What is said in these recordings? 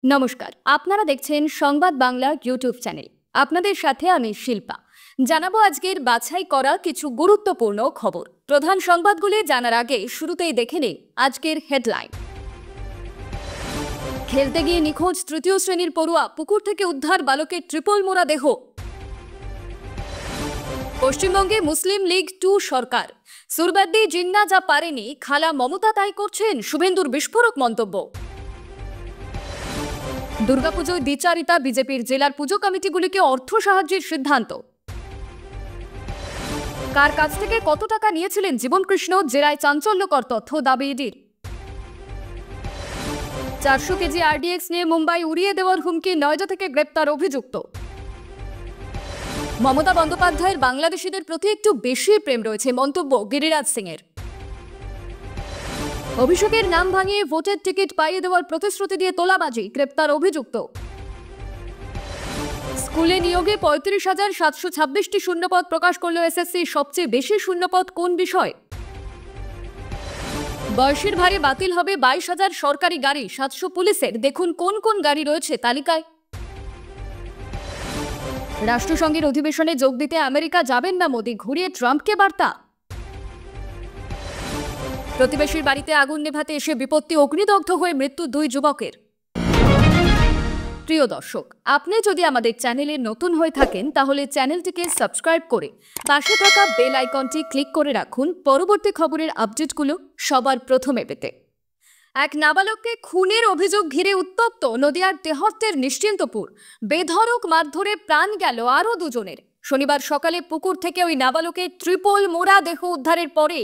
নমস্কার, আপনারা দেখছেন সংবাদ বাংলা ইউটিউব চ্যানেল। আপনাদের সাথে আমি শিল্পা। জানাবো আজকের বাছাই করা কিছু গুরুত্বপূর্ণ খবর। প্রধান সংবাদগুলি জানার আগে শুরুতেই দেখে নিন আজকের হেডলাইন। খেলতে গিয়ে নিখোঁজ তৃতীয় শ্রেণীর পড়ুয়া, পুকুর থেকে উদ্ধার বালকের ট্রিপল মোড়া দেহ। পশ্চিমবঙ্গে মুসলিম লীগ 2 সরকার, সুরবাদ্দি জিন্না যা পারেনি খালা মমতা তাই করছেন, শুভেন্দুর বিস্ফোরক মন্তব্য। দুর্গাপুজোয় দ্বিচারিতা, বিজেপির জেলার পুজো কমিটিগুলিকে অর্থ সাহায্যের সিদ্ধান্ত। কার কাছ থেকে কত টাকা নিয়েছিলেন জীবনকৃষ্ণ, জেরায় চাঞ্চল্যকর তথ্য দাবি ইডির। 400 কেজি আরডিএক্স নিয়ে মুম্বাই উড়িয়ে দেওয়ার হুমকি, নয়ডা থেকে গ্রেপ্তার অভিযুক্ত। মমতা বন্দ্যোপাধ্যায়ের বাংলাদেশিদের প্রতি একটু বেশি প্রেম রয়েছে, মন্তব্য গিরিরাজ সিংয়ের। অভিষেকের নাম ভাঙিয়ে ভোটের টিকিট পাইয়ে দেওয়ার প্রতিশ্রুতি দিয়ে তোলাবাজি, গ্রেপ্তার অভিযুক্ত। স্কুলে নিয়োগে 35,726টি শূন্যপদ প্রকাশ করল এসএসসি। সবচেয়ে বেশি শূন্যপদ কোন বিষয়? বয়সের ভারে বাতিল হবে 22,000 সরকারি গাড়ি, 700 পুলিশের। দেখুন কোন কোন গাড়ি রয়েছে তালিকায়। রাষ্ট্রসংঘের অধিবেশনে যোগ দিতে আমেরিকা যাবেন না মোদি, ঘুরিয়ে ট্রাম্পকে বার্তা। প্রতিবেশীর বাড়িতে আগুন নেভাতে এসে বিপত্তি, অগ্নিদগ্ধ হয়ে মৃত্যু 2 যুবকের। প্রিয় দর্শক, আপনি যদি আমাদের চ্যানেলে নতুন হয়ে থাকেন তাহলে চ্যানেলটিকে সাবস্ক্রাইব করে পাশে থাকা বেল আইকনটি ক্লিক করে রাখুন পরবর্তী খবরের আপডেটগুলো সবার প্রথমে পেতে। এক নাবালককে খুনের অভিযোগ ঘিরে উত্তপ্ত নদিয়ার তেহট্টের নিশ্চিন্তপুর। বেধড়ক মারধরে প্রাণ গেল আরও 2 জনের। শনিবার সকালে পুকুর থেকে ওই নাবালকের ট্রিপল মোড়া দেহ উদ্ধারের পরে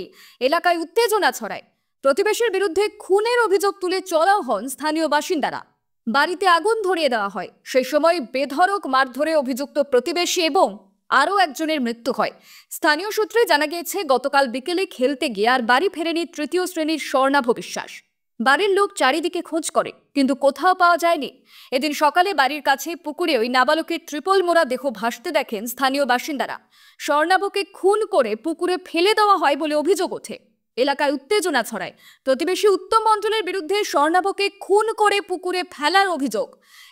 এলাকায় উত্তেজনা ছড়ায়। প্রতিবেশীর বিরুদ্ধে খুনের অভিযোগ তুলে চড়াও হন স্থানীয় বাসিন্দারা। বাড়িতে আগুন ধরিয়ে দেওয়া হয়। সেই সময় বেধড়ক মারধরে অভিযুক্ত প্রতিবেশী এবং আরও একজনের মৃত্যু হয়। স্থানীয় সূত্রে জানা গিয়েছে, গতকাল বিকেলে খেলতে গিয়ে আর বাড়ি ফেরেনি তৃতীয় শ্রেণীর স্বর্ণাভ বিশ্বাস। বাড়ির লোক চারিদিকে খোঁজ করে কিন্তু কোথাও পাওয়া যায়নি। এদিন সকালে বাড়ির কাছে পুকুরে ওই নাবালকের ট্রিপল মোড়া দেহ ভাসতে দেখেন স্থানীয় বাসিন্দারা। স্বর্ণাভকে খুন করে পুকুরে ফেলে দেওয়া হয় বলে অভিযোগ ওঠে। এলাকায় উত্তেজনা ছড়ায়। প্রতিবেশী উত্তম মণ্ডলের বিরুদ্ধে স্বর্ণাভকে খুন করে পুকুরে ফেলার অভিযোগ।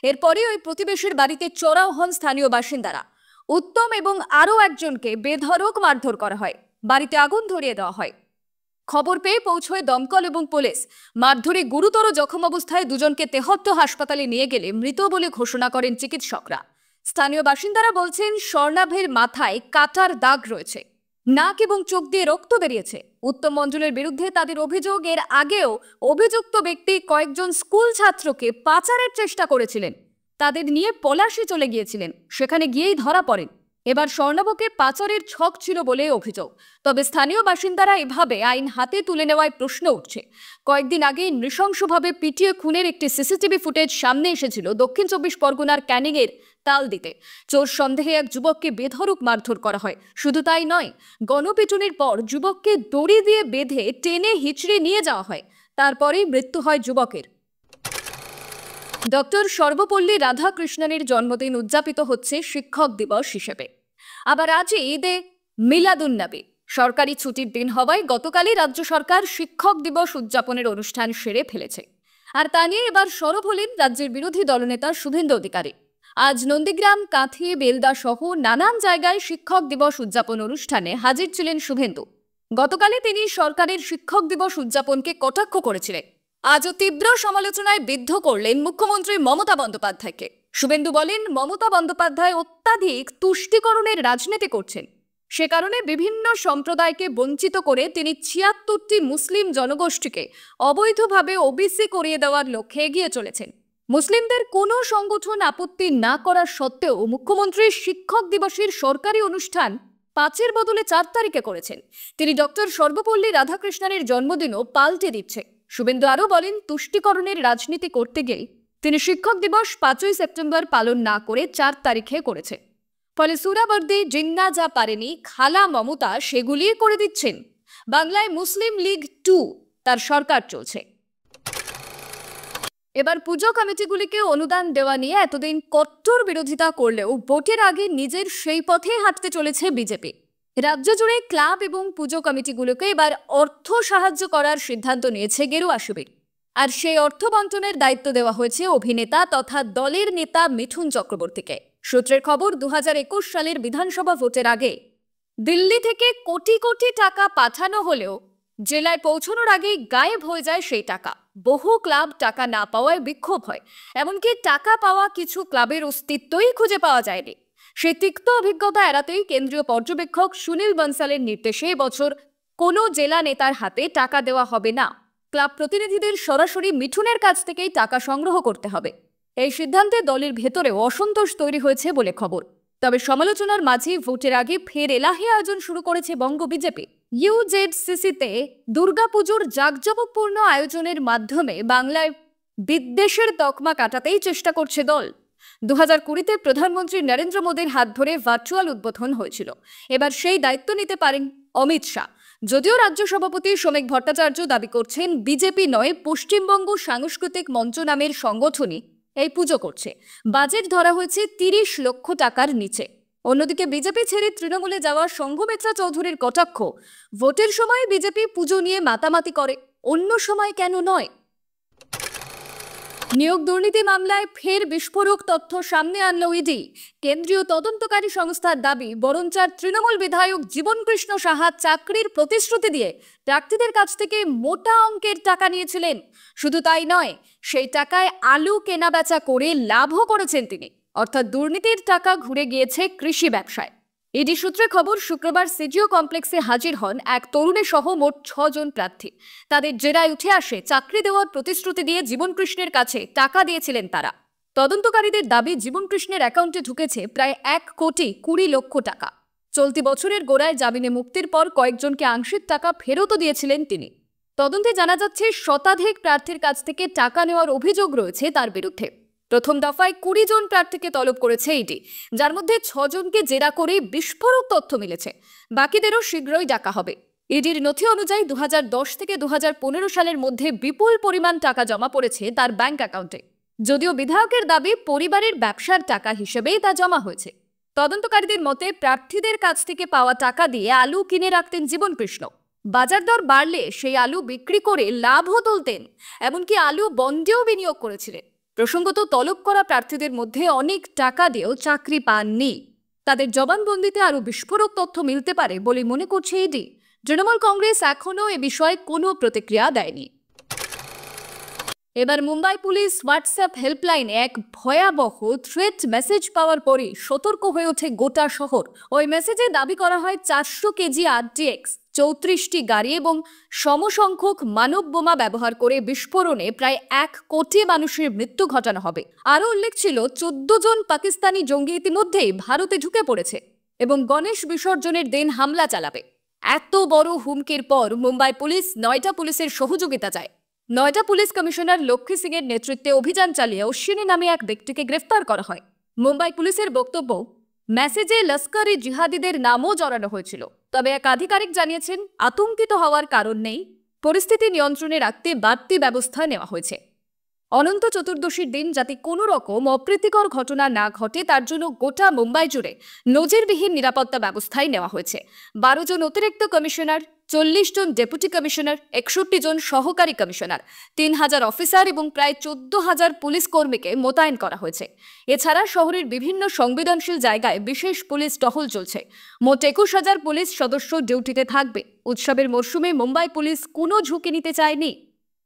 এরপরে ওই প্রতিবেশীর বাড়িতে চড়াও হন স্থানীয় বাসিন্দারা। উত্তম এবং আরও একজনকে বেধড়ক মারধর করা হয়। বাড়িতে আগুন ধরিয়ে দেওয়া হয়। খবর পেয়ে পৌঁছয় দমকল এবং পুলিশ। মারধরে গুরুতর জখম অবস্থায় 2 জনকে তেহট্ট হাসপাতালে নিয়ে গেলে মৃত বলে ঘোষণা করেন চিকিৎসকরা। স্থানীয় বাসিন্দারা বলছেন, স্বর্ণাভের মাথায় কাটার দাগ রয়েছে, নাক এবং চোখ দিয়ে রক্ত বেরিয়েছে। উত্তম মণ্ডলের বিরুদ্ধে তাদের অভিযোগ, এর আগেও অভিযুক্ত ব্যক্তি কয়েকজন স্কুল ছাত্রকে পাচারের চেষ্টা করেছিলেন। তাদের নিয়ে পলাশী চলে গিয়েছিলেন, সেখানে গিয়েই ধরা পড়েন। এবার স্বর্ণাভকে পাচারের ছক ছিল বলে অভিযোগ। তবে স্থানীয় বাসিন্দারা এভাবে আইন হাতে তুলে নেওয়ায় প্রশ্ন উঠছে। কয়েকদিন আগে নৃশংসভাবে পিটিয়ে খুনের একটি সিসিটিভি ফুটেজ সামনে এসেছিল দক্ষিণ 24 পরগনার ক্যানিংয়ের তালদিতে। চোর সন্দেহে এক যুবককে বেধড়ক মারধর করা হয়। শুধু তাই নয়, গণপিটুনির পর যুবককে দড়ি দিয়ে বেঁধে টেনে হিচড়ে নিয়ে যাওয়া হয়। তারপরেই মৃত্যু হয় যুবকের। ডক্টর সর্বপল্লী রাধাকৃষ্ণনের জন্মদিন উদযাপিত হচ্ছে শিক্ষক দিবস হিসেবে। আবার আজই ঈদে মিলাদুন্নবী। সরকারি ছুটির দিন হওয়ায় গতকালই রাজ্য সরকার শিক্ষক দিবস উদযাপনের অনুষ্ঠান সেরে ফেলেছে। আর তা নিয়ে এবার সরব হলেন রাজ্যের বিরোধী দলনেতা শুভেন্দু অধিকারী। আজ নন্দীগ্রাম, কাঁথি, বেলদা সহ নানান জায়গায় শিক্ষক দিবস উদযাপন অনুষ্ঠানে হাজির ছিলেন শুভেন্দু। গতকালই তিনি সরকারের শিক্ষক দিবস উদযাপনকে কটাক্ষ করেছিলেন। আজও তীব্র সমালোচনায় বিদ্ধ করলেন মুখ্যমন্ত্রী মমতা বন্দ্যোপাধ্যায়কে। শুভেন্দু বলেন, মমতা বন্দ্যোপাধ্যায় অত্যাধিক তুষ্টিকরণের রাজনীতি করছেন। সে কারণে বিভিন্ন সম্প্রদায়কে বঞ্চিত করে তিনি 76টি মুসলিম জনগোষ্ঠীকে অবৈধভাবে ওবিসি করিয়ে দেওয়ার লক্ষ্যে এগিয়ে চলেছেন। মুসলিমদের কোনো সংগঠন আপত্তি না করার সত্ত্বেও মুখ্যমন্ত্রী শিক্ষক দিবসের সরকারি অনুষ্ঠান 5-এর বদলে 4 তারিখে করেছেন। তিনি ডক্টর সর্বপল্লী রাধাকৃষ্ণনের জন্মদিনও পাল্টে দিচ্ছে। শুভেন্দু আরও বলেন, তুষ্টিকরণের রাজনীতি করতে গিয়ে তিনি শিক্ষক দিবস 5ই সেপ্টেম্বর পালন না করে 4 তারিখে করেছে। ফলে সুরাবর্দি জিন্না যা পারেনি খালা মমতা সেগুলি করে দিচ্ছেন। বাংলায় মুসলিম লীগ 2 তার সরকার চলছে। এবার পুজো কমিটিগুলিকে অনুদান দেওয়া নিয়ে এতদিন কট্টর বিরোধিতা করলেও ভোটের আগে নিজের সেই পথে হাঁটতে চলেছে বিজেপি। রাজ্য জুড়ে ক্লাব এবং পুজো কমিটিগুলোকে এবার অর্থ সাহায্য করার সিদ্ধান্ত নিয়েছে গেরুয়া শিবির। আর সেই অর্থ বন্টনের দায়িত্ব দেওয়া হয়েছে অভিনেতা তথা দলের নেতা মিঠুন চক্রবর্তীকে। সূত্রের খবর, 2021 সালের বিধানসভা ভোটের আগে দিল্লি থেকে কোটি কোটি টাকা পাঠানো হলেও জেলায় পৌঁছানোর আগেই গায়েব হয়ে যায় সেই টাকা। বহু ক্লাব টাকা না পাওয়ায় বিক্ষোভ হয়, এমনকি টাকা পাওয়া কিছু ক্লাবের অস্তিত্বই খুঁজে পাওয়া যায়নি। সেই তিক্ত অভিজ্ঞতা এড়াতেই কেন্দ্রীয় পর্যবেক্ষক সুনীল বনসালের নির্দেশে এবছর কোনো জেলা নেতার হাতে টাকা দেওয়া হবে না। ক্লাব প্রতিনিধিদের সরাসরি মিঠুনের কাছ থেকেই টাকা সংগ্রহ করতে হবে। এই সিদ্ধান্তে দলের ভেতরেও অসন্তোষ তৈরি হয়েছে বলে খবর। তবে সমালোচনার মাঝে ভোটের আগে ফের এলাহি আয়োজন শুরু করেছে বঙ্গ বিজেপি। ইউজেডসিসিতে দুর্গাপুজোর জাঁকজমকপূর্ণ আয়োজনের মাধ্যমে বাংলায় বিদ্বেষের তকমা কাটাতেই চেষ্টা করছে দল। 2020-তে প্রধানমন্ত্রী নরেন্দ্র মোদীর হাত ধরে ভার্চুয়াল উদ্বোধন হয়েছিল। এবার সেই দায়িত্ব নিতে পারেন অমিত শাহ। যদিও রাজ্য সভাপতি শ্রমিক ভট্টাচার্য দাবি করছেন বিজেপি নয়, পশ্চিমবঙ্গ সাংস্কৃতিক মঞ্চ নামের সংগঠনই এই পুজো করছে। বাজেট ধরা হয়েছে 30 লক্ষ টাকার নিচে। অন্যদিকে বিজেপি ছেড়ে তৃণমূলে যাওয়া সংঘমিত্রা চৌধুরীর কটাক্ষ, ভোটের সময় বিজেপি পুজো নিয়ে মাতামাতি করে, অন্য সময় কেন নয়? নিয়োগ দুর্নীতি মামলায় ফের বিস্ফোরক তথ্য সামনে আনল ইডি। কেন্দ্রীয় তদন্তকারী সংস্থার দাবি, বরঞ্চার তৃণমূল বিধায়ক জীবনকৃষ্ণ সাহা চাকরির প্রতিশ্রুতি দিয়ে প্রার্থীদের কাছ থেকে মোটা অঙ্কের টাকা নিয়েছিলেন। শুধু তাই নয়, সেই টাকায় আলু কেনাবেচা করে লাভও করেছেন তিনি। অর্থাৎ দুর্নীতির টাকা ঘুরে গিয়েছে কৃষি ব্যবসায়। ইডি সূত্রে খবর, শুক্রবার সিজিও কমপ্লেক্সে হাজির হন এক তরুণী সহ মোট 6 জন প্রার্থী। তাদের জেরায় উঠে আসে চাকরি দেওয়ার প্রতিশ্রুতি দিয়ে জীবনকৃষ্ণের কাছে টাকা দিয়েছিলেন তারা। তদন্তকারীদের দাবি, জীবনকৃষ্ণের অ্যাকাউন্টে ঢুকেছে প্রায় 1,20,00,000 টাকা। চলতি বছরের গোড়ায় জামিনে মুক্তির পর কয়েকজনকে আংশিক টাকা ফেরতও দিয়েছিলেন তিনি। তদন্তে জানা যাচ্ছে শতাধিক প্রার্থীর কাছ থেকে টাকা নেওয়ার অভিযোগ রয়েছে তার বিরুদ্ধে। প্রথম দফায় 20 জন প্রার্থীকে তলব করেছে ইডি, যার মধ্যে 6 জনকে জেরা করে বিস্ফোরক তথ্য মিলেছে। বাকিদেরও শীঘ্রই ডাকা হবে। ইডির নথি অনুযায়ী 2010 থেকে 2015 সালের মধ্যে বিপুল পরিমাণ টাকা জমা পড়েছে তার ব্যাংক অ্যাকাউন্টে। যদিও বিধায়কের দাবি, পরিবারের ব্যবসার টাকা হিসেবেই তা জমা হয়েছে। তদন্তকারীদের মতে, প্রার্থীদের কাছ থেকে পাওয়া টাকা দিয়ে আলু কিনে রাখতেন জীবনকৃষ্ণ। বাজার দর বাড়লে সেই আলু বিক্রি করে লাভও তুলতেন, এমনকি আলু বন্ডেও বিনিয়োগ করেছিলেন। প্রসঙ্গত, তলব করা প্রার্থীদের মধ্যে অনেক টাকা দিয়েও চাকরি পাননি। তাদের জবানবন্দিতে আরও বিস্ফোরক তথ্য মিলতে পারে বলে মনে করছে ইডি। তৃণমূল কংগ্রেস এখনও এ বিষয়ে কোনো প্রতিক্রিয়া দেয়নি। এবার মুম্বাই পুলিশ হোয়াটসঅ্যাপ হেল্পলাইনে এক ভয়াবহ থ্রেট মেসেজ পাওয়ার পরই সতর্ক হয়ে ওঠে গোটা শহর। ওই মেসেজে দাবি করা হয় 400 কেজি RTX, 34টি গাড়ি এবং সমসংখ্যক মানব বোমা ব্যবহার করে বিস্ফোরণে প্রায় 1 কোটি মানুষের মৃত্যু ঘটানো হবে। আরও উল্লেখ ছিল, 14 জন পাকিস্তানি জঙ্গি ইতিমধ্যেই ভারতে ঢুকে পড়েছে এবং গণেশ বিসর্জনের দিন হামলা চালাবে। এত বড় হুমকির পর মুম্বাই পুলিশ নয়ডা পুলিশের সহযোগিতা চায়। নয়ডা পুলিশ কমিশনার লক্ষ্মী সিং এর নেতৃত্বে অভিযান চালিয়ে অশ্বিনী নামে এক ব্যক্তিকে গ্রেফতার করা হয়। মুম্বাই পুলিশের বক্তব্য, মেসেজে লস্কর-ই জিহাদিদের নামও জড়ানো হয়েছিল। তবে এক আধিকারিক জানিয়েছেন, আতঙ্কিত হওয়ার কারণ নেই, পরিস্থিতি নিয়ন্ত্রণে রাখতে বাড়তি ব্যবস্থা নেওয়া হয়েছে। অনন্ত চতুর্দশীর দিন যাতে কোনো রকম অপ্রীতিকর ঘটনা না ঘটে, তার জন্য গোটা মুম্বাই জুড়ে নজিরবিহীন নিরাপত্তা ব্যবস্থাই নেওয়া হয়েছে। 12 জন অতিরিক্ত কমিশনার, 40 জন ডেপুটি কমিশনার, 61 জন সহকারী কমিশনার, 3000 অফিসার এবং প্রায় 14,000 পুলিশ কর্মীকে মোতায়েন করা হয়েছে। এছাড়া শহরের বিভিন্ন সংবেদনশীল জায়গায় বিশেষ পুলিশ টহল চলছে। মোট 21,000 পুলিশ সদস্য ডিউটিতে থাকবে। উৎসবের মরশুমে মুম্বাই পুলিশ কোনো ঝুঁকি নিতে চায়নি।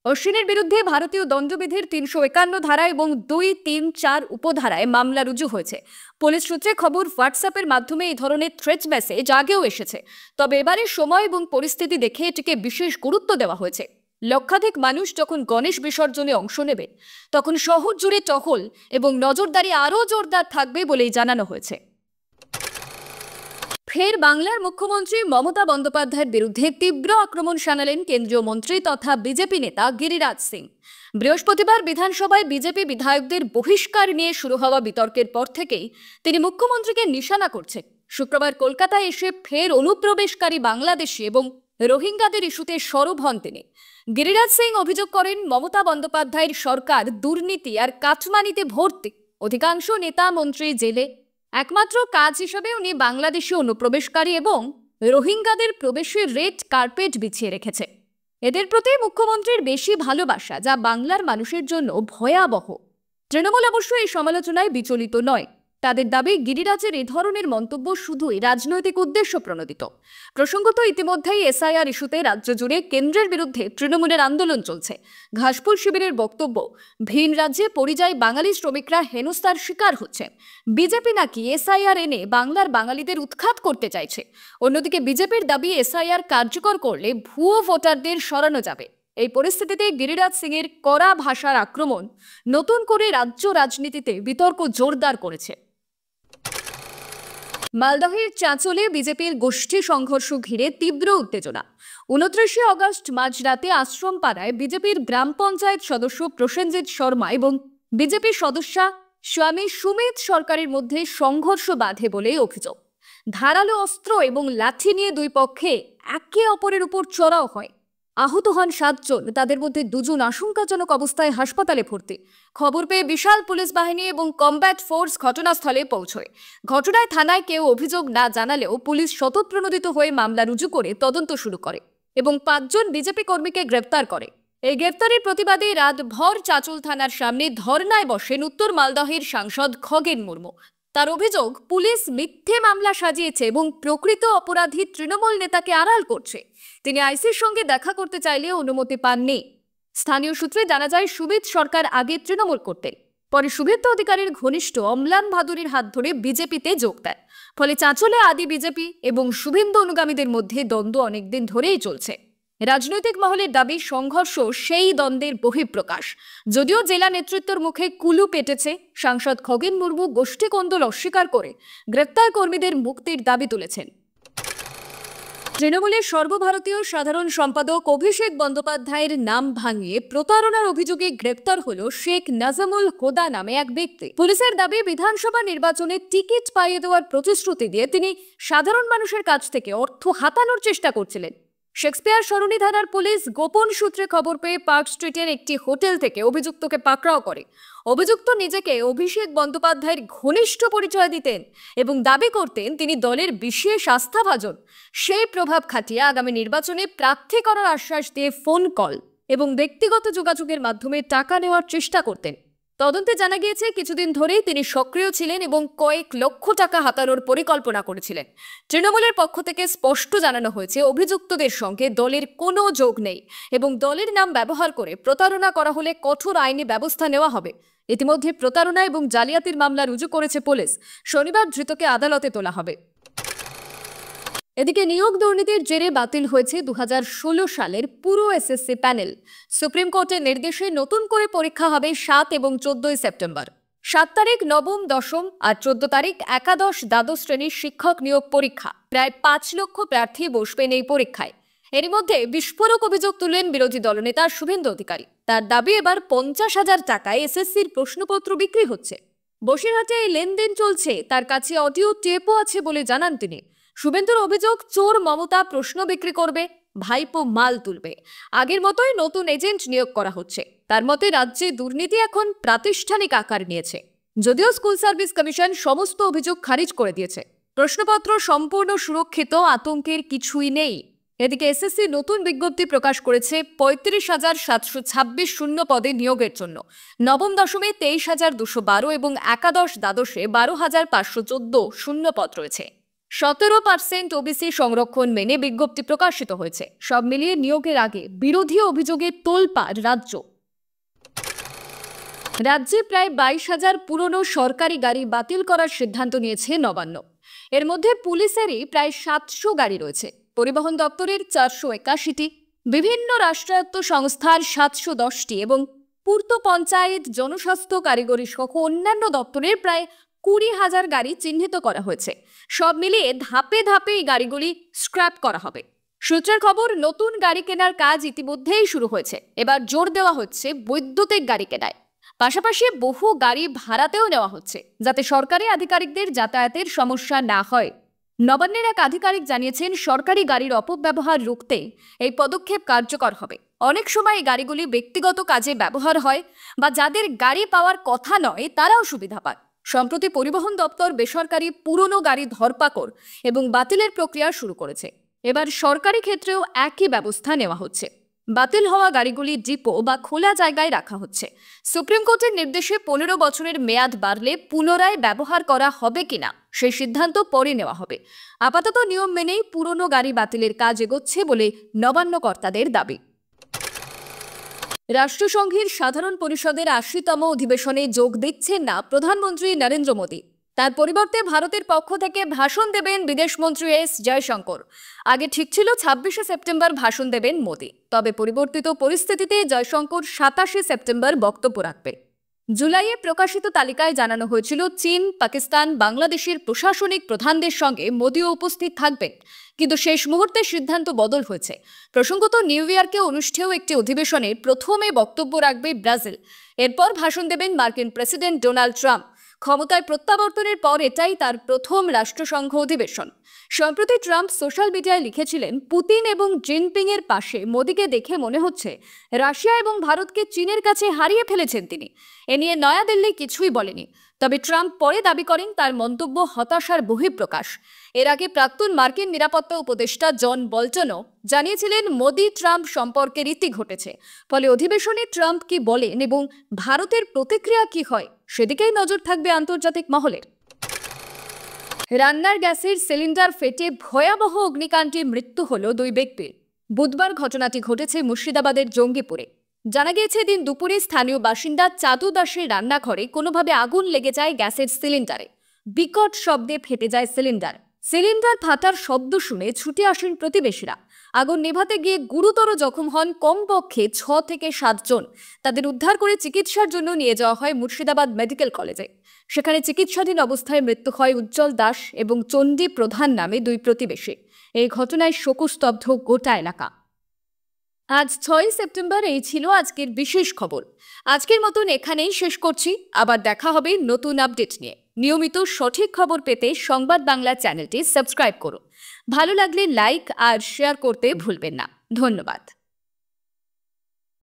অশ্বিনের বিরুদ্ধে ভারতীয় দণ্ডবিধির 351 ধারা এবং 2, 3, 4 উপধারায় মামলা রুজু হয়েছে। পুলিশ সূত্রে খবর, হোয়াটসঅ্যাপের মাধ্যমে এই ধরনের থ্রেট মেসেজ আগেও এসেছে। তবে এবারে সময় এবং পরিস্থিতি দেখে এটিকে বিশেষ গুরুত্ব দেওয়া হয়েছে। লক্ষাধিক মানুষ যখন গণেশ বিসর্জনে অংশ নেবে, তখন শহর জুড়ে টহল এবং নজরদারি আরও জোরদার থাকবে বলেই জানানো হয়েছে। ফের বাংলার মুখ্যমন্ত্রী মমতা বন্দ্যোপাধ্যায়ের বিরুদ্ধে তীব্র আক্রমণ শানালেন কেন্দ্রীয় মন্ত্রী তথা বিজেপি নেতা গিরিরাজ সিং। বৃহস্পতিবার বিধানসভায় বিজেপি বিধায়কদের বহিষ্কার নিয়ে শুরু হওয়া বিতর্কের পর থেকেই তিনি মুখ্যমন্ত্রীকে নিশানা করছেন। শুক্রবার কলকাতায় এসে ফের অনুপ্রবেশকারী বাংলাদেশি এবং রোহিঙ্গাদের ইস্যুতে সরব হন তিনি। গিরিরাজ সিং অভিযোগ করেন, মমতা বন্দ্যোপাধ্যায়ের সরকার দুর্নীতি আর কাটমানিতে ভর্তি। অধিকাংশ নেতা মন্ত্রী জেলে, একমাত্র কাজ হিসেবে উনি বাংলাদেশি অনুপ্রবেশকারী এবং রোহিঙ্গাদের প্রবেশের রেড কার্পেট বিছিয়ে রেখেছে। এদের প্রতি মুখ্যমন্ত্রীর বেশি ভালোবাসা, যা বাংলার মানুষের জন্য ভয়াবহ। তৃণমূল অবশ্য এই সমালোচনায় বিচলিত নয়। তাদের দাবি, গিরিরাজের এ ধরনের মন্তব্য শুধুই রাজনৈতিক উদ্দেশ্য প্রণোদিত। প্রসঙ্গত, ইতিমধ্যেই এসআইআর ইস্যুতে রাজ্য জুড়ে কেন্দ্রের বিরুদ্ধে তৃণমূলের আন্দোলন চলছে। ঘাসফুল শিবিরের বক্তব্য, ভিন রাজ্যে পরিযায়ী বাঙালি শ্রমিকরা হেনস্থার শিকার হচ্ছেন। বিজেপি নাকি এসআইআর এনে বাংলার বাঙালিদের উৎখাত করতে চাইছে। অন্যদিকে বিজেপির দাবি, এসআইআর কার্যকর করলে ভুয়ো ভোটারদের সরানো যাবে। এই পরিস্থিতিতে গিরিরাজ সিংয়ের কড়া ভাষার আক্রমণ নতুন করে রাজ্য রাজনীতিতে বিতর্ক জোরদার করেছে। মালদহের চাঁচলে বিজেপির গোষ্ঠী সংঘর্ষ ঘিরে তীব্র উত্তেজনা। 29 আগস্ট মাঝরাতে আশ্রম পাড়ায় বিজেপির গ্রাম পঞ্চায়েত সদস্য প্রসেনজিৎ শর্মা এবং বিজেপি সদস্যা স্বামী সুমিত সরকারের মধ্যে সংঘর্ষ বাধে বলে অভিযোগ। ধারালো অস্ত্র এবং লাঠি নিয়ে দুই পক্ষে একে অপরের উপর চড়াও হয়। আহত হন 7 জন, তাদের মধ্যে 2 জন আশঙ্কাজনক অবস্থায় হাসপাতালে ভর্তি। খবর পেয়ে বিশাল পুলিশ বাহিনী এবং কমব্যাট ফোর্স ঘটনাস্থলে পৌঁছয়। ঘটনায় থানায় কেউ অভিযোগ না জানালেও পুলিশ স্বতঃপ্রণোদিত হয়ে মামলা রুজু করে তদন্ত শুরু করে এবং 5 জন বিজেপি কর্মীকে গ্রেপ্তার করে। এই গ্রেপ্তারের প্রতিবাদে রাতভর চাঁচল থানার সামনে ধর্নায় বসেন উত্তর মালদহের সাংসদ খগেন মুর্মু। তার অভিযোগ, পুলিশ মিথ্যে মামলা সাজিয়েছে এবং প্রকৃত অপরাধী তৃণমূল নেতাকে আড়াল করছে। তিনি আইসির সঙ্গে দেখা করতে চাইলে অনুমতি পাননি। স্থানীয় সূত্রে জানা যায়, সুমিত সরকার আগে তৃণমূল করতেন, পরে শুভেন্দু অধিকারীর ঘনিষ্ঠ অম্লান ভাদুরীর হাত ধরে বিজেপিতে যোগ দেন। ফলে চাঁচলে আদি বিজেপি এবং শুভেন্দু অনুগামীদের মধ্যে দ্বন্দ্ব অনেকদিন ধরেই চলছে। রাজনৈতিক মহলের দাবি, সংঘর্ষ সেই দ্বন্দ্বের বহিঃপ্রকাশ। যদিও জেলা নেতৃত্বের মুখে কুলু পেটেছে, সাংসদ খগেন মুর্মু গোষ্ঠী কোন্দল অস্বীকার করে গ্রেপ্তার কর্মীদের মুক্তির দাবি তুলেছেন। তৃণমূলের সর্বভারতীয় সাধারণ সম্পাদক অভিষেক বন্দ্যোপাধ্যায়ের নাম ভাঙিয়ে প্রতারণার অভিযোগে গ্রেপ্তার হল শেখ নাজামুল হুদা নামে এক ব্যক্তি। পুলিশের দাবি, বিধানসভা নির্বাচনে টিকিট পাইয়ে দেওয়ার প্রতিশ্রুতি দিয়ে তিনি সাধারণ মানুষের কাছ থেকে অর্থ হাতানোর চেষ্টা করছিলেন। শেক্সপিয়ার সরণি থানার পুলিশ গোপন সূত্রে খবর পেয়ে পার্ক স্ট্রিটের একটি হোটেল থেকে অভিযুক্তকে পাকড়াও করে। অভিযুক্ত নিজেকে অভিষেক বন্দ্যোপাধ্যায়ের ঘনিষ্ঠ পরিচয় দিতেন এবং দাবি করতেন তিনি দলের বিশেষ আস্থাভাজন। সেই প্রভাব খাটিয়ে আগামী নির্বাচনে প্রার্থী করার আশ্বাস দিয়ে ফোন কল এবং ব্যক্তিগত যোগাযোগের মাধ্যমে টাকা নেওয়ার চেষ্টা করতেন। তদন্তে জানা গিয়েছে, কিছুদিন ধরেই তিনি সক্রিয় ছিলেন এবং কয়েক লক্ষ টাকা হাতানোর পরিকল্পনা করেছিলেন। তৃণমূলের পক্ষ থেকে স্পষ্ট জানানো হয়েছে, অভিযুক্তদের সঙ্গে দলের কোনো যোগ নেই এবং দলের নাম ব্যবহার করে প্রতারণা করা হলে কঠোর আইনি ব্যবস্থা নেওয়া হবে। ইতিমধ্যে প্রতারণা এবং জালিয়াতির মামলা রুজু করেছে পুলিশ। শনিবার ধৃতকে আদালতে তোলা হবে। এদিকে নিয়োগ দুর্নীতির জেরে বাতিল হয়েছে 2016 সালের পুরো এসএসসি প্যানেল। সুপ্রিম কোর্টের নির্দেশে নতুন করে পরীক্ষা হবে 7 এবং 14 সেপ্টেম্বর। 7 তারিখ নবম, দশম আর 14 তারিখ একাদশ, দ্বাদশ শ্রেণীর শিক্ষক নিয়োগ পরীক্ষা। প্রায় 5 লক্ষ প্রার্থী বসবেন এই পরীক্ষায়। এরই মধ্যে বিস্ফোরক অভিযোগ তুললেন বিরোধী দলনেতা শুভেন্দু অধিকারী। তার দাবি, এবার 50,000 টাকায় এসএসসির প্রশ্নপত্র বিক্রি হচ্ছে। বসিরহাটে এই লেনদেন চলছে, তার কাছে অডিও টেপও আছে বলে জানান তিনি। শুভেন্দুর অভিযোগ, চোর মমতা প্রশ্ন বিক্রি করবে, ভাইপো মাল তুলবে। আগের মতোই নতুন এজেন্ট নিয়োগ করা হচ্ছে। তার মতে রাজ্যে দুর্নীতি এখন প্রাতিষ্ঠানিক আকার নিয়েছে। যদিও স্কুল সার্ভিস কমিশন সমস্ত অভিযোগ খারিজ করে দিয়েছে। প্রশ্নপত্র সম্পূর্ণ সুরক্ষিত, আতঙ্কের কিছুই নেই। এদিকে এসএসসি নতুন বিজ্ঞপ্তি প্রকাশ করেছে 35,726 শূন্য পদে নিয়োগের জন্য। নবম দশমে 23,212 এবং একাদশ দ্বাদশে 12,514 শূন্য পদ রয়েছে। 17% ওবিসি সংরক্ষণ মেনে বিজ্ঞপ্তি প্রকাশিত হয়েছে। সব মিলিয়ে নিয়োগের আগে বিরোধী অভিযোগে তোলপাড় রাজ্য। রাজ্যে প্রায় 22,000 পুরনো সরকারি গাড়ি বাতিল করার সিদ্ধান্ত নিয়েছে নবান্ন। এর মধ্যে পুলিশেরই প্রায় 700 গাড়ি রয়েছে, পরিবহন দপ্তরের 481টি, বিভিন্ন রাষ্ট্রায়ত্ত সংস্থার 710টি এবং পূর্ত পঞ্চায়েত, জনস্বাস্থ্য, কারিগরি সহ অন্যান্য দপ্তরের প্রায় 20,000 গাড়ি চিহ্নিত করা হয়েছে। সব মিলিয়ে ধাপে ধাপে এই গাড়িগুলি স্ক্র্যাপ করা হবে। সূত্রের খবর, নতুন গাড়ি কেনার কাজ ইতিমধ্যেই শুরু হয়েছে। এবার জোর দেওয়া হচ্ছে বৈদ্যুতিক গাড়ি কেনায়। পাশাপাশি বহু গাড়ি ভাড়াতেও নেওয়া হচ্ছে, যাতে সরকারি আধিকারিকদের যাতায়াতের সমস্যা না হয়। নবান্নের এক আধিকারিক জানিয়েছেন, সরকারি গাড়ির অপব্যবহার রুখতে এই পদক্ষেপ কার্যকর হবে। অনেক সময় এই গাড়িগুলি ব্যক্তিগত কাজে ব্যবহার হয় বা যাদের গাড়ি পাওয়ার কথা নয় তারাও সুবিধা পায়। সম্প্রতি পরিবহন দপ্তর বেসরকারি পুরনো গাড়ি ধরপাকড় এবং বাতিলের প্রক্রিয়া শুরু করেছে। এবার সরকারি ক্ষেত্রেও একই ব্যবস্থা নেওয়া হচ্ছে। বাতিল হওয়া গাড়িগুলি ডিপো বা খোলা জায়গায় রাখা হচ্ছে। সুপ্রিম কোর্টের নির্দেশে 15 বছরের মেয়াদ বাড়লে পুনরায় ব্যবহার করা হবে কিনা সেই সিদ্ধান্ত পরে নেওয়া হবে। আপাতত নিয়ম মেনেই পুরনো গাড়ি বাতিলের কাজ এগোচ্ছে বলে নবান্ন কর্তাদের দাবি। রাষ্ট্রসংঘের সাধারণ পরিষদের 80তম অধিবেশনে যোগ দিচ্ছেন না প্রধানমন্ত্রী নরেন্দ্র মোদী। তার পরিবর্তে ভারতের পক্ষ থেকে ভাষণ দেবেন বিদেশমন্ত্রী এস জয়শঙ্কর। আগে ঠিক ছিল 26শে সেপ্টেম্বর ভাষণ দেবেন মোদী, তবে পরিবর্তিত পরিস্থিতিতে জয়শঙ্কর 27শে সেপ্টেম্বর বক্তব্য রাখবেন। জুলাইয়ে প্রকাশিত তালিকায় জানানো হয়েছিল চীন, পাকিস্তান, বাংলাদেশের প্রশাসনিক প্রধানদের সঙ্গে মোদীও উপস্থিত থাকবেন, কিন্তু শেষ মুহূর্তে সিদ্ধান্ত বদল হয়েছে। প্রসঙ্গত, নিউ ইয়র্কে অনুষ্ঠেয় একটি অধিবেশনে প্রথমে বক্তব্য রাখবে ব্রাজিল, এরপর ভাষণ দেবেন মার্কিন প্রেসিডেন্ট ডোনাল্ড ট্রাম্প। ক্ষমতায় প্রত্যাবর্তনের পর এটাই তার প্রথম রাষ্ট্রসংঘ অধিবেশন। সম্প্রতি ট্রাম্প সোশ্যাল মিডিয়ায় লিখেছিলেন, পুতিন এবং জিনপিং এর পাশে মোদীকে দেখে মনে হচ্ছে রাশিয়া এবং ভারতকে চীনের কাছে হারিয়ে ফেলেছেন তিনি। এ নিয়ে নয়াদিল্লি কিছুই বলেনি, তবে ট্রাম্প পরে দাবি করেন তার মন্তব্য হতাশার বহিঃপ্রকাশ। এর আগে প্রাক্তন মার্কিন নিরাপত্তা উপদেষ্টা জন বল্টনও জানিয়েছিলেন মোদী ট্রাম্প সম্পর্কে রীতি ঘটেছে। ফলে অধিবেশনে ট্রাম্প কি বলেন এবং ভারতের প্রতিক্রিয়া কি হয় সেদিকেই নজর থাকবে আন্তর্জাতিক মহলের। রান্নার গ্যাসের সিলিন্ডার ফেটে ভয়াবহ অগ্নিকাণ্ডে মৃত্যু হলো 2 ব্যক্তির। বুধবার ঘটনাটি ঘটেছে মুর্শিদাবাদের জঙ্গিপুরে। জানা গিয়েছে, দিন দুপুরে স্থানীয় বাসিন্দা চাদু দাসের রান্নাঘরে কোনোভাবে আগুন লেগে যায় গ্যাসের সিলিন্ডারে। বিকট শব্দে ফেটে যায় সিলিন্ডার। সিলিন্ডার ফাটার শব্দ শুনে ছুটে আসেন প্রতিবেশীরা। আগুন নেভাতে গিয়ে গুরুতর জখম হন কমপক্ষে 6 থেকে 7 জন। তাদের উদ্ধার করে চিকিৎসার জন্য নিয়ে যাওয়া হয় মুর্শিদাবাদ মেডিকেল কলেজে। সেখানে চিকিৎসাধীন অবস্থায় মৃত্যু হয় উজ্জ্বল দাস এবং চণ্ডী প্রধান নামে 2 প্রতিবেশী। এই ঘটনায় শোকস্তব্ধ গোটা এলাকা। আজ 6 সেপ্টেম্বর। এই ছিল আজকের বিশেষ খবর। আজকের মতন এখানেই শেষ করছি। আবার দেখা হবে নতুন আপডেট নিয়ে। নিয়মিত সঠিক খবর পেতে সংবাদ বাংলা চ্যানেলটি সাবস্ক্রাইব করুন। ভালো লাগলে লাইক আর শেয়ার করতে ভুলবেন না। ধন্যবাদ।